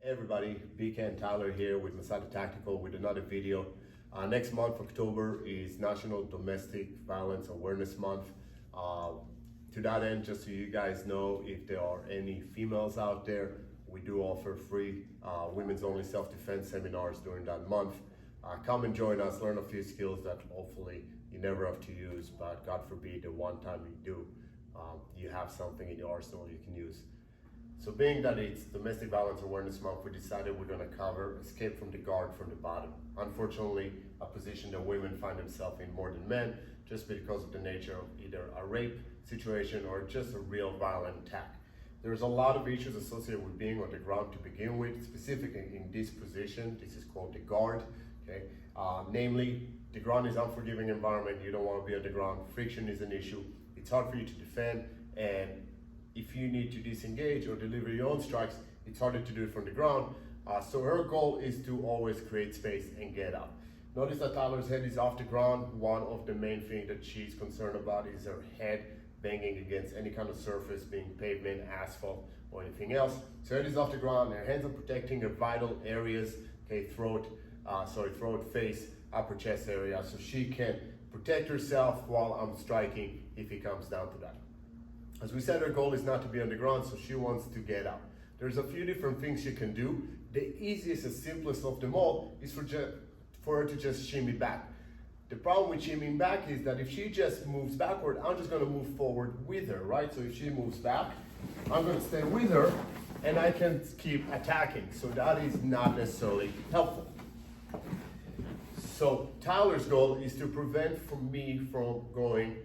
Hey everybody, BK and Tyler here with Masada Tactical with another video. Next month, October, is National Domestic Violence Awareness Month. To that end, just so you guys know, if there are any females out there, we do offer free women's only self-defense seminars during that month. Come and join us, learn a few skills that hopefully you never have to use, but God forbid, the one time you do, you have something in your arsenal you can use. So being that it's Domestic Violence Awareness Month, we decided we're going to cover escape from the guard from the bottom. Unfortunately, a position that women find themselves in more than men, just because of the nature of either a rape situation or just a real violent attack. There's a lot of issues associated with being on the ground to begin with, specifically in this position. This is called the guard, okay? Namely, the ground is an unforgiving environment. You don't want to be on the ground. Friction is an issue. It's hard for you to defend, and if you need to disengage or deliver your own strikes, it's harder to do it from the ground. So her goal is to always create space and get up. Notice that Tyler's head is off the ground. One of the main things that she's concerned about is her head banging against any kind of surface, being pavement, asphalt, or anything else. So head is off the ground, her hands are protecting her vital areas, okay, throat, face, upper chest area, so she can protect herself while I'm striking if it comes down to that. As we said, her goal is not to be on the ground, so she wants to get up. There's a few different things she can do. The easiest and simplest of them all is for her to just shimmy back. The problem with shimmying back is that if she just moves backward, I'm just going to move forward with her, right? So if she moves back, I'm going to stay with her, and I can keep attacking. So that is not necessarily helpful. So Tyler's goal is to prevent me from going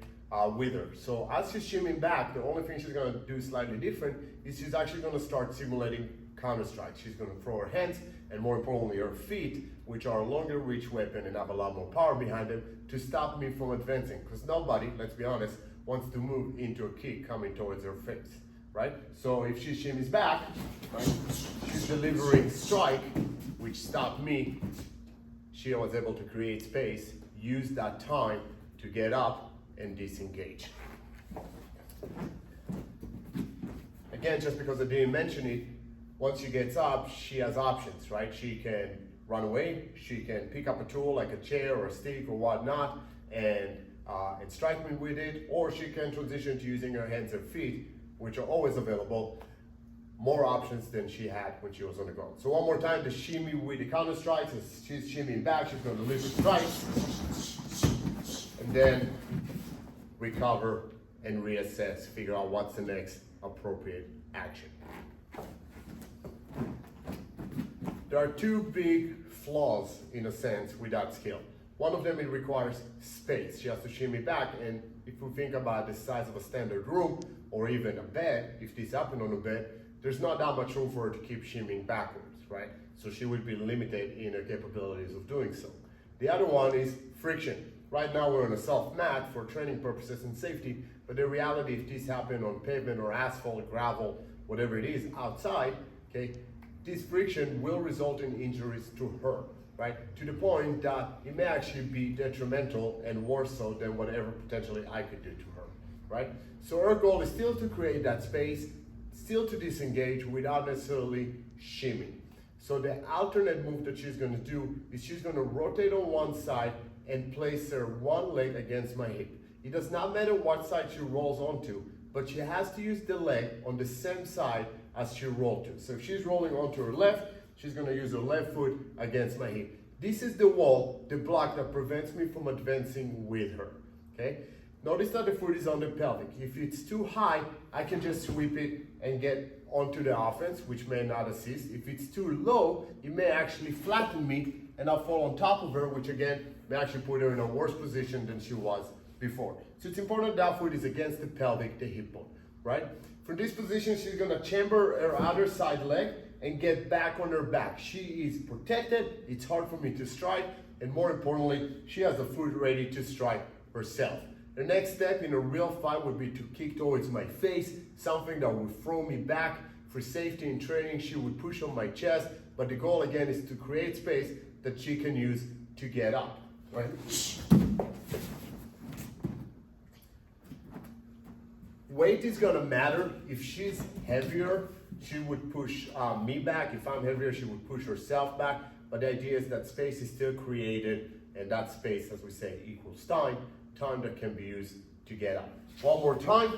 with her. So as she's shimmying back, the only thing she's going to do slightly different is she's actually going to start simulating counter strikes. She's going to throw her hands and, more importantly, her feet, which are a longer reach weapon and have a lot more power behind them, to stop me from advancing. Because nobody, let's be honest, wants to move into a kick coming towards her face, right? So if she shimmies back, right, she's delivering strike, which stopped me. She was able to create space, use that time to get up and disengage. Again, just because I didn't mention it, once she gets up, she has options, right? She can run away, she can pick up a tool like a chair or a stick or whatnot and strike me with it, or she can transition to using her hands and feet, which are always available. More options than she had when she was on the ground. So one more time, the shimmy with the counter strikes. As she's shimmying back, she's going to deliver strikes, and then recover and reassess, figure out what's the next appropriate action. There are two big flaws, in a sense, with that skill. One of them, it requires space. She has to shimmy back, and if we think about the size of a standard room, or even a bed, if this happened on a bed, there's not that much room for her to keep shimmying backwards, right? So she would be limited in her capabilities of doing so. The other one is friction. Right now we're on a soft mat for training purposes and safety, but the reality, if this happened on pavement or asphalt, gravel, whatever it is, outside, okay, this friction will result in injuries to her, right? To the point that it may actually be detrimental and worse so than whatever potentially I could do to her, right? So her goal is still to create that space, still to disengage without necessarily shimming. So the alternate move that she's going to do is she's going to rotate on one side and place her one leg against my hip. It does not matter what side she rolls onto, but she has to use the leg on the same side as she rolled to. So if she's rolling onto her left, she's going to use her left foot against my hip. This is the wall, the block that prevents me from advancing with her, okay? Notice that the foot is on the pelvic. If it's too high, I can just sweep it and get onto the offense, which may not assist. If it's too low, it may actually flatten me and I'll fall on top of her, which again, may actually put her in a worse position than she was before. So it's important that foot is against the pelvic, the hip bone, right? From this position, she's gonna chamber her other side leg and get back on her back. She is protected, it's hard for me to strike, and more importantly, she has the foot ready to strike herself. The next step in a real fight would be to kick towards my face, something that would throw me back. For safety and training, she would push on my chest, but the goal again is to create space that she can use to get up, right? Weight is gonna matter. If she's heavier, She would push me back. If I'm heavier, she would push herself back. But the idea is that space is still created, and that space, as we say, equals time that can be used to get up. One more time.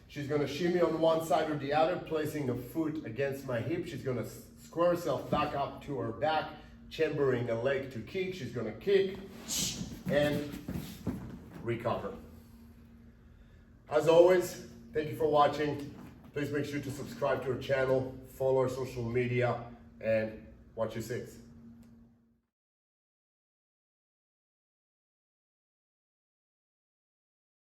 She's gonna shimmy on one side or the other, placing a foot against my hip. She's gonna square herself back up to her back, chambering a leg to kick. She's gonna kick and recover. As always, thank you for watching. Please make sure to subscribe to our channel, follow our social media, and watch your six.